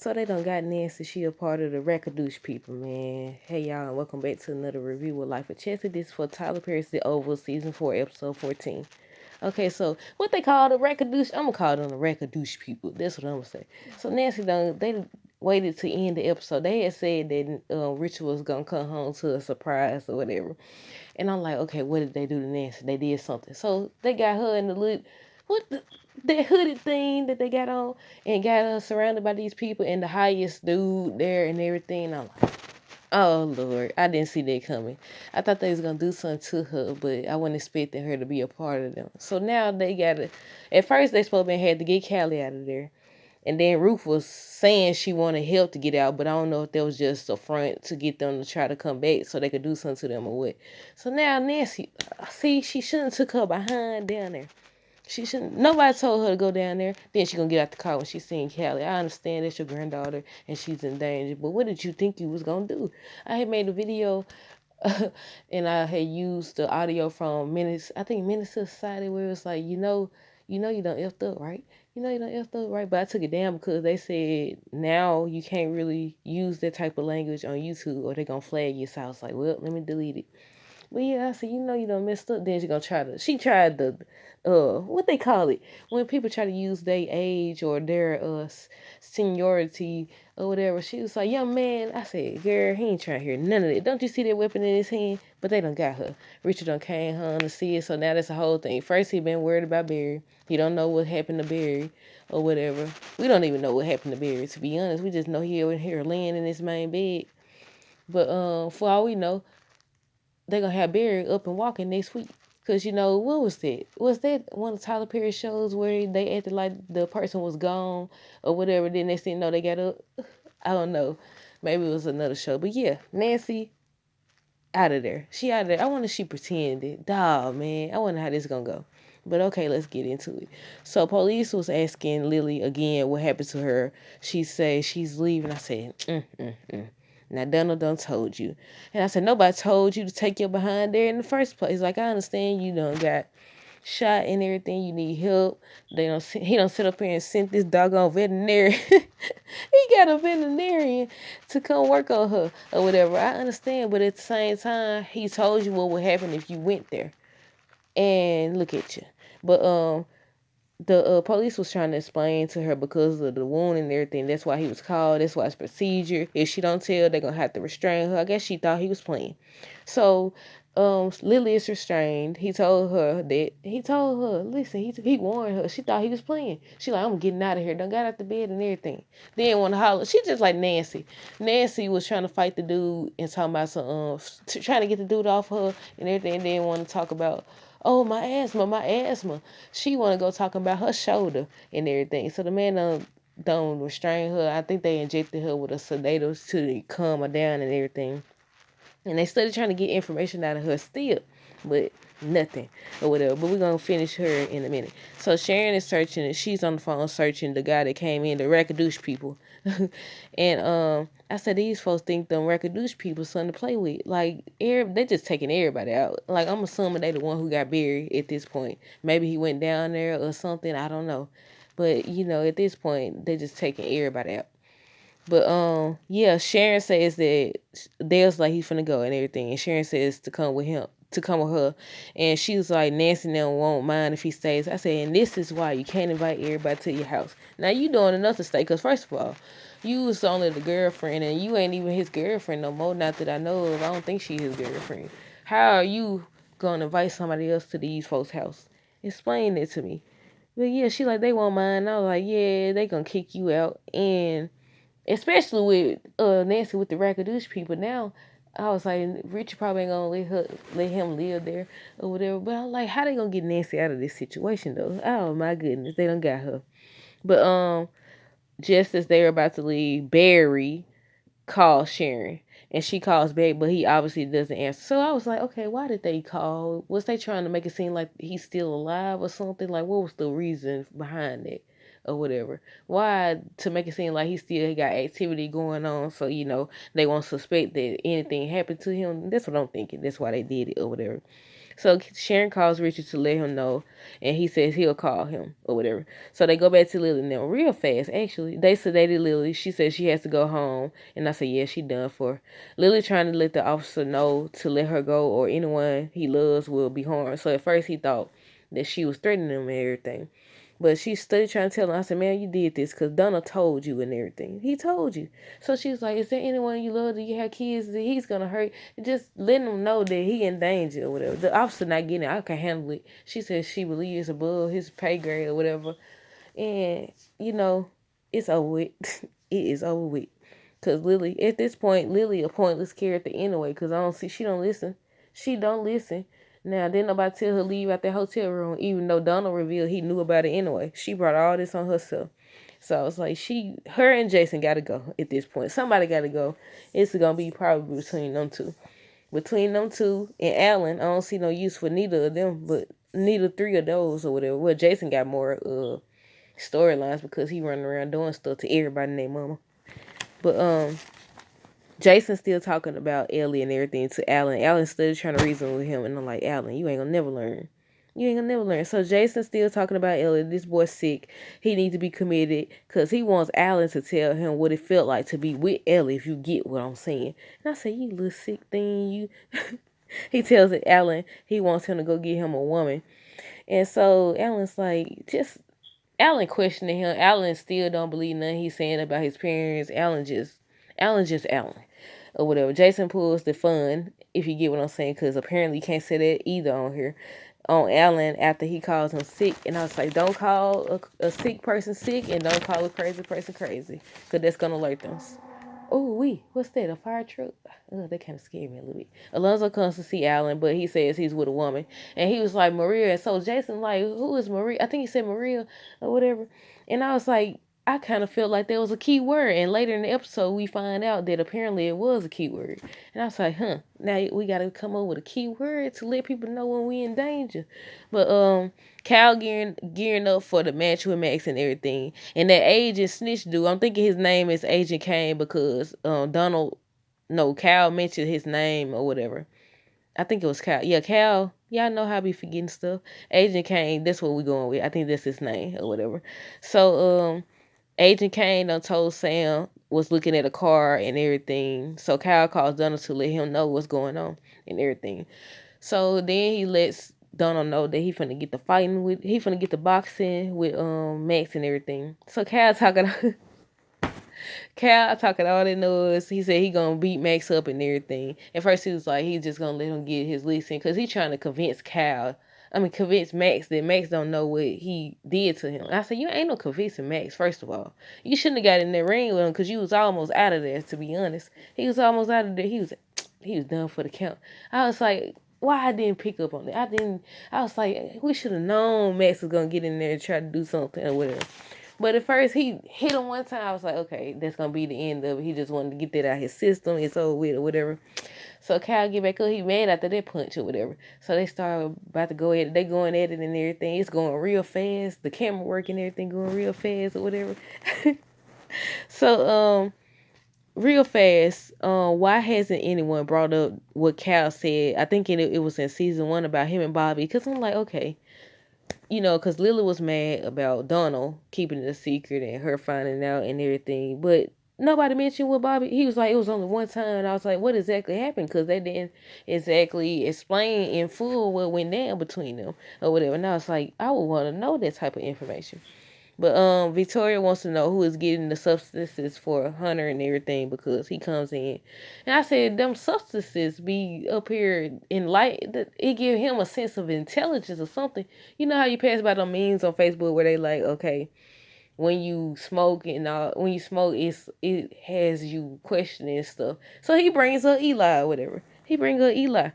So they done got Nancy. She a part of the Rackadoosh people, man. Hey y'all, and welcome back to another review of Life of Chelsea. This is for Tyler Perry's The Oval, Season 4, Episode 14. Okay, so what they call the Rackadoosh, I'm gonna call them the Rackadoosh people. That's what I'm gonna say. So Nancy they waited to end the episode. They had said that Richard was gonna come home to a surprise or whatever. And I'm like, okay, what did they do to Nancy? They did something. So they got her in the little, that hooded thing that they got on, and got her surrounded by these people and the highest dude there and everything. And I'm like, oh Lord, I didn't see that coming. I thought they was gonna do something to her, but I wasn't expecting her to be a part of them. So now they gotta. At first they supposed to had to get Callie out of there. And then Ruth was saying she wanted help to get out, but I don't know if that was just a front to get them to try to come back so they could do something to them or what. So now Nancy, see, she shouldn't took her behind down there. She shouldn't. Nobody told her to go down there. Then she gonna get out the car when she seen Callie. I understand that's your granddaughter and she's in danger, but what did you think you was gonna do? I had made a video, and I had used the audio from Minister Society, where it was like, you done effed up, right? You done effed up, right? But I took it down because they said now you can't really use that type of language on YouTube or they're gonna flag you. So I was like, well, let me delete it. But yeah, I said, you done messed up. Then she tried the, what they call it? When people try to use their age or their, seniority or whatever. She was like, young man. I said, girl, he ain't trying to hear none of it. Don't you see that weapon in his hand? But they done got her. Richard done came home to see it, so now that's the whole thing. First, he been worried about Barry. He don't know what happened to Barry or whatever. We don't even know what happened to Barry, to be honest. We just know he over here laying in his main bed. But for all we know, they gonna have Barry up and walking next week. Cause what was that? Was that one of Tyler Perry shows where they acted like the person was gone or whatever? Then they said no, they got up. I don't know. Maybe it was another show. But yeah, Nancy out of there. She out of there. I wonder if she pretended. Dawg, man. I wonder how this gonna go. But okay, let's get into it. So police was asking Lily again what happened to her. She said she's leaving. I said, Now Donald done told you. And I said, nobody told you to take your behind there in the first place. Like, I understand you done got shot and everything. You need help. He don't sit up here and sent this doggone veterinarian. He got a veterinarian to come work on her or whatever. I understand, but at the same time, he told you what would happen if you went there. And look at you. But the police was trying to explain to her because of the wound and everything. That's why he was called. That's why it's procedure. If she don't tell, they're gonna have to restrain her. I guess she thought he was playing. So, Lily is restrained. He told her, listen, he warned her. She thought he was playing. She like, I'm getting out of here. Done got out the bed and everything. Then want to holler. She just like Nancy. Nancy was trying to fight the dude and talking about some trying to get the dude off her and everything. And then want to talk about, oh, my asthma. She want to go talking about her shoulder and everything. So the man don't restrain her. I think they injected her with a sedative to calm her down and everything. And they started trying to get information out of her still, but nothing or whatever. But we're going to finish her in a minute. So Sharon is searching, and she's on the phone searching the guy that came in, the Rackadoosh people. And I said, these folks think them Rackadoosh people something to play with. Like, they just taking everybody out. Like, I'm assuming they the one who got buried at this point. Maybe he went down there or something. I don't know. But, at this point, they just taking everybody out. But yeah, Sharon says that Dale's like he's finna go and everything, and Sharon says to come with him, to come with her, and she was like Nancy and them won't mind if he stays. I said, and this is why you can't invite everybody to your house. Now you doing enough to stay, cause first of all, you was only the girlfriend, and you ain't even his girlfriend no more. Not that I know of. I don't think she his girlfriend. How are you gonna invite somebody else to these folks' house? Explain it to me. But yeah, she like they won't mind. I was like, yeah, they gonna kick you out and especially with Nancy with the Rackadoosh people. Now I was like, Richard probably ain't gonna let him live there or whatever. But I'm like, how they gonna get Nancy out of this situation though? Oh my goodness, they done got her. But just as they were about to leave, Barry calls Sharon. And she calls back, but he obviously doesn't answer. So I was like, okay, why did they call? Was they trying to make it seem like he's still alive or something? Like, what was the reason behind it or whatever? Why to make it seem like he still got activity going on so, they won't suspect that anything happened to him? That's what I'm thinking. That's why they did it or whatever. So Sharon calls Richard to let him know, and he says he'll call him or whatever. So they go back to Lily now real fast. Actually, they sedated Lily. She says she has to go home, and I said, yeah, she done for. Lily trying to let the officer know to let her go, or anyone he loves will be harmed. So at first he thought that she was threatening him and everything. But she started trying to tell him, I said, man, you did this because Donna told you and everything. He told you. So she was like, is there anyone you love? Do you have kids that he's going to hurt? Just letting him know that he in danger or whatever. The officer not getting it. I can handle it. She says she believes above his pay grade or whatever. And, it's over with. It is over with. Because Lily, at this point, Lily a pointless character anyway because she don't listen. She don't listen. Now, didn't nobody tell her leave out that hotel room, even though Donald revealed he knew about it anyway. She brought all this on herself. So it's like her and Jason got to go at this point. Somebody got to go. It's going to be probably between them two. Between them two and Alan, I don't see no use for neither of them, but neither three of those or whatever. Well, Jason got more storylines because he running around doing stuff to everybody named Mama. But Jason's still talking about Ellie and everything to Alan. Alan's still trying to reason with him, and I'm like, Alan, you ain't gonna never learn. You ain't gonna never learn. So Jason's still talking about Ellie. This boy's sick. He needs to be committed because he wants Alan to tell him what it felt like to be with Ellie, if you get what I'm saying. And I say, you little sick thing, you. He tells it Alan he wants him to go get him a woman. And so Alan's like, Alan questioning him. Alan still don't believe nothing he's saying about his parents. Alan just Alan or whatever. Jason pulls the fun, if you get what I'm saying, because apparently you can't say that either on here. On Alan after he calls him sick, and I was like, don't call a sick person sick, and don't call a crazy person crazy, because that's gonna alert them. Oh, what's that? A fire truck? Oh, that kind of scared me a little bit. Alonzo comes to see Alan, but he says he's with a woman, and he was like Maria. And so Jason like, who is Maria? I think he said Maria or whatever. And I was like, I kind of felt like there was a key word, and later in the episode we find out that apparently it was a key word. And I was like, now we got to come up with a key word to let people know when we in danger. But Cal gearing up for the match with Max and everything. And that agent snitch dude, I'm thinking his name is Agent Kane because Cal mentioned his name or whatever. I think it was Cal. Yeah, Cal. Y'all know how I be forgetting stuff. Agent Kane, that's what we going with. I think that's his name or whatever. So Agent Kane done told Sam was looking at a car and everything. So Kyle calls Donald to let him know what's going on and everything. So then he lets Donald know that he finna get the boxing with Max and everything. So Cal talking all that noise. He said he gonna beat Max up and everything. At first he was like he's just gonna let him get his leasing because he's trying to convince Max that Max don't know what he did to him. I said, you ain't no convincing Max, first of all. You shouldn't have got in that ring with him because you was almost out of there, to be honest. He was almost out of there. He was done for the count. I was like, why I didn't pick up on it? I was like, we should have known Max was going to get in there and try to do something or whatever. But at first, he hit him one time. I was like, okay, that's going to be the end of it. He just wanted to get that out of his system. It's over with or whatever. So Kyle get back up. He mad after that punch or whatever. So they start about to go at it. They going at it and everything. It's going real fast. The camera work and everything going real fast or whatever. So, real fast, why hasn't anyone brought up what Cal said? I think it was in season 1 about him and Bobby. Because I'm like, okay. Because Lily was mad about Donald keeping it a secret and her finding out and everything. But nobody mentioned what Bobby. He was like, it was only one time. And I was like, what exactly happened? Because they didn't exactly explain in full what went down between them or whatever. And I was like, I would want to know that type of information. But Victoria wants to know who is getting the substances for Hunter and everything because he comes in. And I said, them substances be up here in light. It give him a sense of intelligence or something. You know how you pass by them memes on Facebook where they like, okay, when you smoke it has you questioning stuff. So he brings up Eli or whatever. He brings up Eli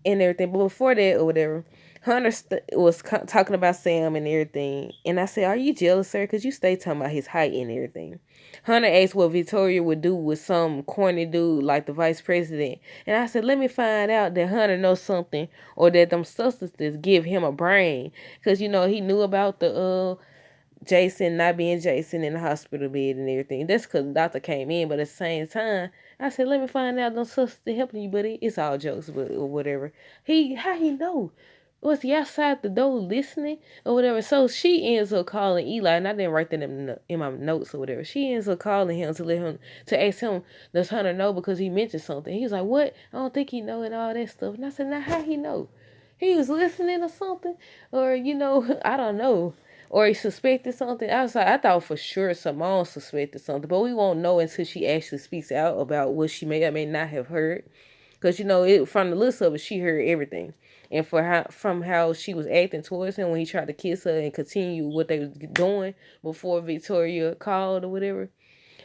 and everything. But before that or whatever, Hunter was talking about Sam and everything. And I said, are you jealous, sir? Because you stay talking about his height and everything. Hunter asked what Victoria would do with some corny dude like the vice president. And I said, let me find out that Hunter knows something or that them substances give him a brain. Because, he knew about Jason not being Jason in the hospital bed and everything. That's because the doctor came in, but at the same time, I said, let me find out no sister helping you, buddy. It's all jokes, but or whatever. How he know? Was he outside the door listening or whatever? So she ends up calling Eli, and I didn't write that in my notes or whatever. She ends up calling him to ask him, does Hunter know because he mentioned something. He was like, what? I don't think he know and all that stuff. And I said, now how he know? He was listening or something, or I don't know, or he suspected something. I thought for sure Simone suspected something, but we won't know until she actually speaks out about what she may or may not have heard. Because from the list of it, she heard everything, and from how she was acting towards him when he tried to kiss her and continue what they was doing before Victoria called or whatever.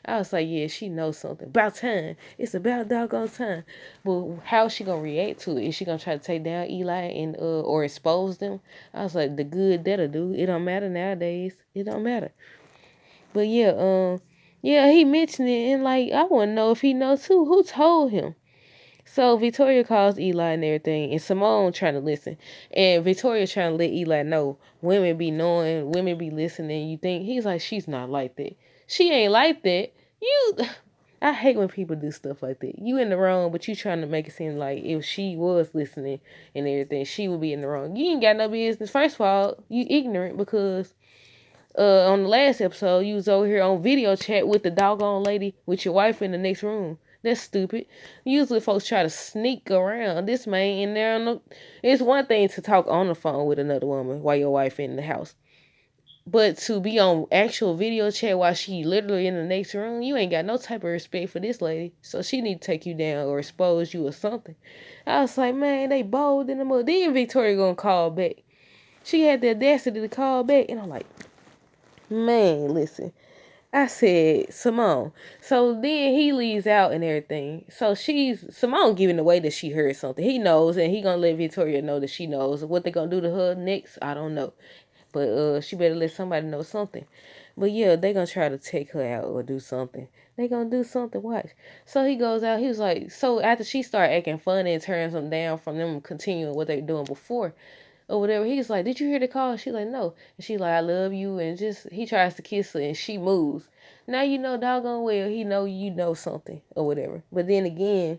I was like, yeah, she knows something. About time. It's about doggone time. But how is she gonna react to it? Is she gonna try to take down Eli and or expose them? I was like, the good that'll do. It don't matter nowadays. It don't matter. But yeah, he mentioned it, and like I wanna know if he knows too. Who told him? So Victoria calls Eli and everything, and Simone trying to listen, and Victoria trying to let Eli know women be knowing, women be listening. You think he's like, she's not like that. She ain't like that. You, I hate when people do stuff like that. You in the wrong, but you trying to make it seem like if she was listening and everything, she would be in the wrong. You ain't got no business. First of all, you ignorant because on the last episode, you was over here on video chat with the doggone lady with your wife in the next room. That's stupid. Usually folks try to sneak around. This man in there. It's one thing to talk on the phone with another woman while your wife in the house. But to be on actual video chat while she literally in the next room, you ain't got no type of respect for this lady. So she need to take you down or expose you or something. I was like, man, they bold in the mud. Then Victoria gonna call back. She had the audacity to call back. And I'm like, man, listen. I said, Simone. So then he leaves out and everything. So Simone giving away that she heard something. He knows, and he gonna let Victoria know that she knows. What they gonna do to her next, I don't know. But she better let somebody know something. But yeah, they gonna try to take her out or do something. They gonna do something, watch. So he goes out, he was like, so after she started acting funny and turns them down from them continuing what they were doing before, or whatever. He's like, did you hear the call? She's like, no. And she's like, I love you. And he tries to kiss her and she moves. Now you know doggone well he know you know something or whatever. But then again,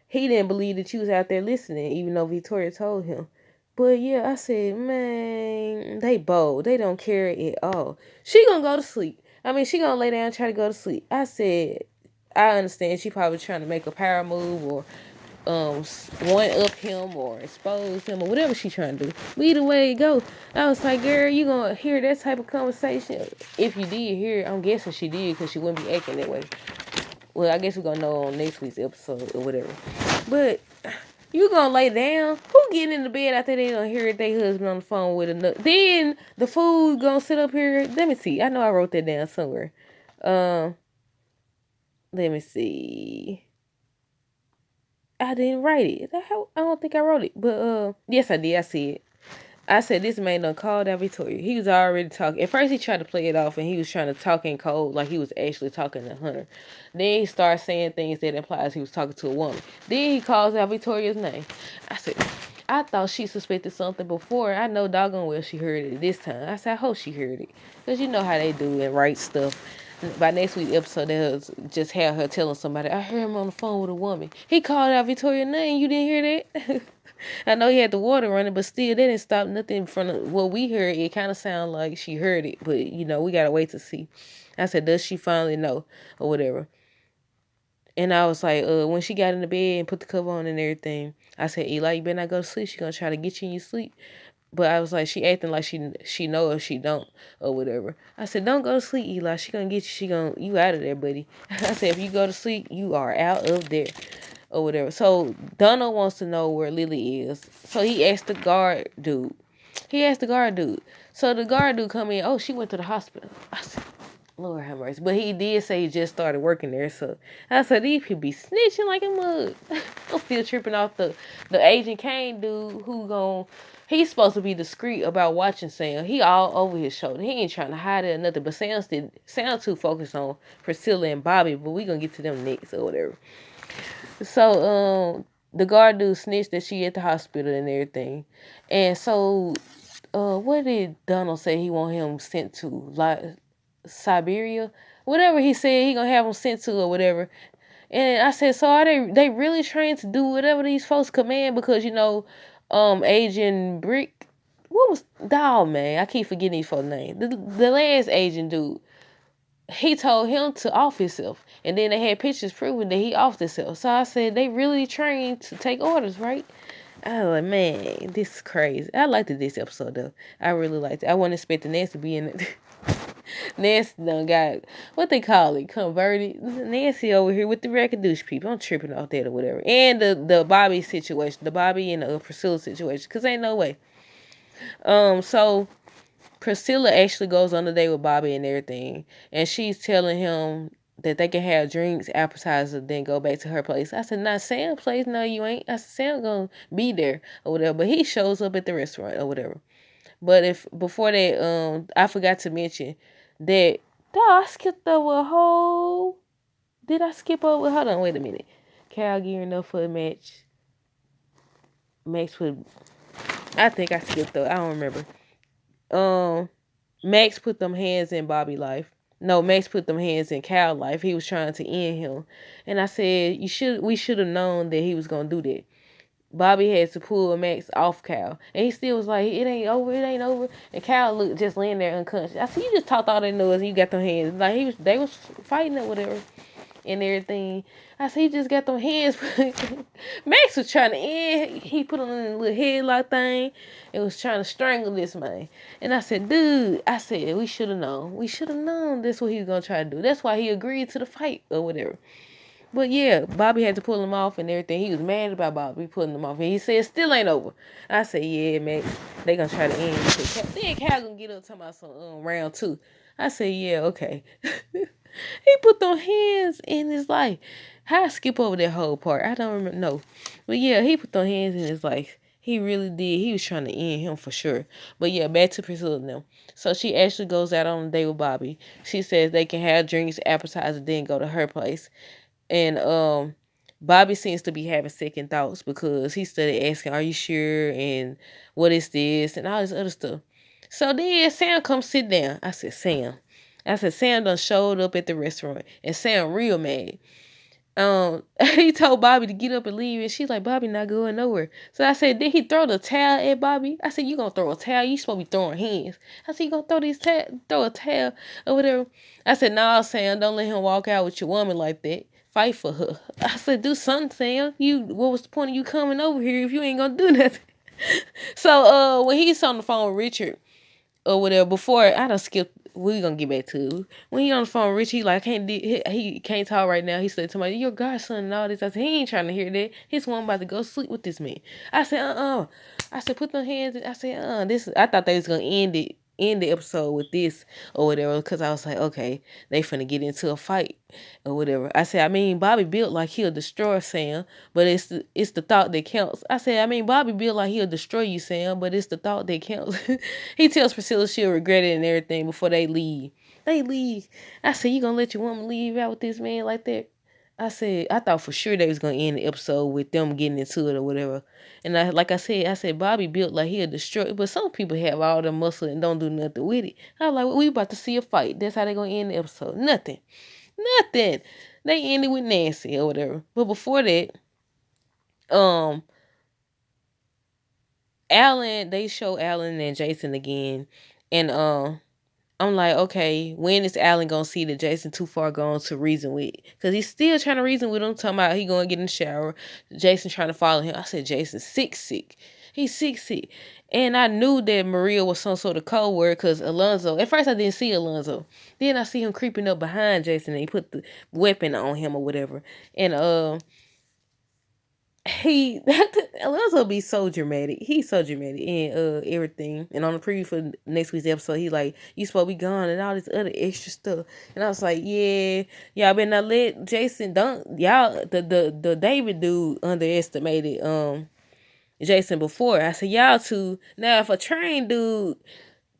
he didn't believe that you was out there listening, even though Victoria told him. But yeah, I said, man, they bold. They don't care at all. She gonna go to sleep. I mean, she gonna lay down and try to go to sleep. I said, I understand she probably trying to make a power move or one up him or expose him or whatever she trying to do. But either way it go, I was like, girl, you gonna hear that type of conversation? If you did hear it, I'm guessing she did because she wouldn't be acting that way. Well, I guess we're gonna know on next week's episode or whatever. But you gonna lay down? Who getting in the bed after they don't hear their husband on the phone with another? Then the fool gonna sit up here. Let me see. I know I wrote that down somewhere. Let me see. I didn't write it. I don't think I wrote it. But yes I did. I see it. I said this man done called out Victoria. He was already talking. At first he tried to play it off and he was trying to talk in code like he was actually talking to Hunter. Then he started saying things that implies he was talking to a woman. Then he calls out Victoria's name. I said, I thought she suspected something before. I know doggone well she heard it this time. I said, I hope she heard it. Because you know how they do and write stuff. By next week's episode, they'll just have her telling somebody, I heard him on the phone with a woman. He called out Victoria's name. You didn't hear that? I know he had the water running, but still, that didn't stop nothing from what we heard. It kind of sounded like she heard it, but we gotta wait to see. I said, does she finally know or whatever? And I was like, when she got in the bed and put the cover on and everything, I said, Eli, you better not go to sleep. She gonna try to get you in your sleep. But I was like, she acting like she know or she don't or whatever. I said, don't go to sleep, Eli. She gonna get you. You out of there, buddy. I said, if you go to sleep, you are out of there or whatever. So Donald wants to know where Lily is. So he asked the guard dude. So the guard dude come in. Oh, she went to the hospital. I said, Lord have mercy. But he did say he just started working there. So I said, these people be snitching like a mug. I'm still tripping off the Agent Kane dude he's supposed to be discreet about watching Sam. He all over his shoulder. He ain't trying to hide it or nothing. But Sam too focused on Priscilla and Bobby. But we gonna get to them next or whatever. So the guard dude snitched that she at the hospital and everything. And so what did Donald say he want him sent to? Like Siberia? Whatever he said he gonna have him sent to or whatever. And I said, so are they really trained to do whatever these folks command? Because Agent Brick, what was dog man? I keep forgetting his full name. The last agent dude, he told him to off himself, and then they had pictures proving that he offed himself. So I said, they really trained to take orders, right? I was like, man, this is crazy. I liked this episode though. I really liked it. I wasn't expecting Nancy to be in it. Nancy done got what they call it, converted. Nancy over here with the Rakadoosh people. I'm tripping off that or whatever. And the Bobby situation, the Bobby and the Priscilla situation, cause ain't no way. So Priscilla actually goes on the date with Bobby and everything, and she's telling him that they can have drinks, appetizer, then go back to her place. I said, not Sam's place. No, you ain't. I said, Sam gonna be there or whatever, but he shows up at the restaurant or whatever. But if before that, I forgot to mention that. I skipped over a whole. Did I skip over? Hold on, wait a minute. Cal gearing up for a match. Max put. I think I skipped though. I don't remember. Max put them hands in Bobby life. No, Max put them hands in Cal life. He was trying to end him, and I said, we should have known that he was gonna do that. Bobby had to pull Max off Cal, and he still was like, it ain't over. And Cal looked just laying there unconscious. I said, you just talked all that noise and you got them hands. Like they was fighting or whatever and everything. I said, he just got them hands. Max was trying to end. He put on a little headlock thing and was trying to strangle this man. And I said, dude, we should have known. We should have known this what he was going to try to do. That's why he agreed to the fight or whatever. But yeah, Bobby had to pull him off and everything. He was mad about Bobby pulling him off. And he said, still ain't over. I said, yeah, Max, they going to try to end it. Then Cal going to get up talking about some round two. I said, yeah, okay. He put them hands in his life. How I skip over that whole part? I don't remember. No. But yeah, he put them hands in his life. He really did. He was trying to end him for sure. But yeah, back to Priscilla now. So she actually goes out on a date with Bobby. She says they can have drinks, appetizer, then go to her place. And Bobby seems to be having second thoughts because he started asking, are you sure? And what is this? And all this other stuff. So then Sam comes sit down. I said, Sam done showed up at the restaurant, and Sam real mad. He told Bobby to get up and leave, and she's like, Bobby not going nowhere. So I said, did he throw the towel at Bobby? I said, you gonna throw a towel? You supposed to be throwing hands. I said, you gonna throw a towel or whatever? I said, nah, Sam, don't let him walk out with your woman like that. Fight for her. I said, do something, Sam. What was the point of you coming over here if you ain't gonna do nothing? So when he's on the phone with Richard or whatever, before I done skipped. We gonna get back to when he on the phone with Rich. He like he can't talk right now. He said to me, "Your godson and all this." I said, "He ain't trying to hear that. His one about to go sleep with this man." I said, I said, "Put them hands." I said, This. I thought they was gonna end the episode with this or whatever, because I was like, okay, they finna get into a fight or whatever. I said, I mean, Bobby built like he'll destroy Sam, but it's the thought that counts. I said, I mean, Bobby built like he'll destroy you, Sam, but it's the thought that counts. He tells Priscilla she'll regret it and everything before they leave. They leave. I said, you gonna let your woman leave out with this man like that? I said, I thought for sure they was gonna end the episode with them getting into it or whatever. And I said, Bobby built like he'll destroy it, but some people have all the muscle and don't do nothing with it. I was like, well, we about to see a fight. That's how they gonna end the episode. Nothing. They ended with Nancy or whatever. But before that, they show Alan and Jason again, and I'm like, okay, when is Alan gonna see that Jason too far gone to reason with? Because he's still trying to reason with him, talking about he gonna get in the shower. Jason trying to follow him. I said, Jason's sick. He's sick. And I knew that Maria was some sort of code word because Alonzo, at first I didn't see Alonzo. Then I see him creeping up behind Jason and he put the weapon on him or whatever. And Alonzo be so dramatic. He's so dramatic and everything. And on the preview for next week's episode, he like, you supposed to be gone and all this other extra stuff. And I was like, yeah, y'all better not let Jason the David dude underestimated Jason before. I said, y'all two, now if a trained dude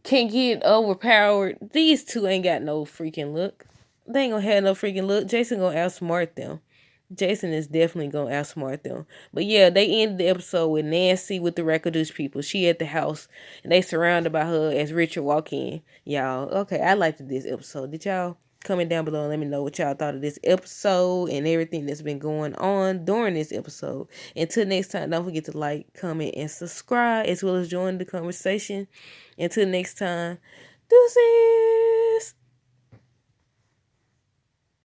can get overpowered, these two ain't got no freaking look. They ain't gonna have no freaking look. Jason gonna outsmart them. Jason is definitely gonna outsmart them. But yeah, they ended the episode with Nancy with the Record people. She at the house and they surrounded by her as Richard walk in. Y'all, okay, I liked this episode. Did y'all? Comment down below and let me know what y'all thought of this episode and everything that's been going on during this episode. Until next time, don't forget to like, comment, and subscribe as well as join the conversation. Until next time, deuces.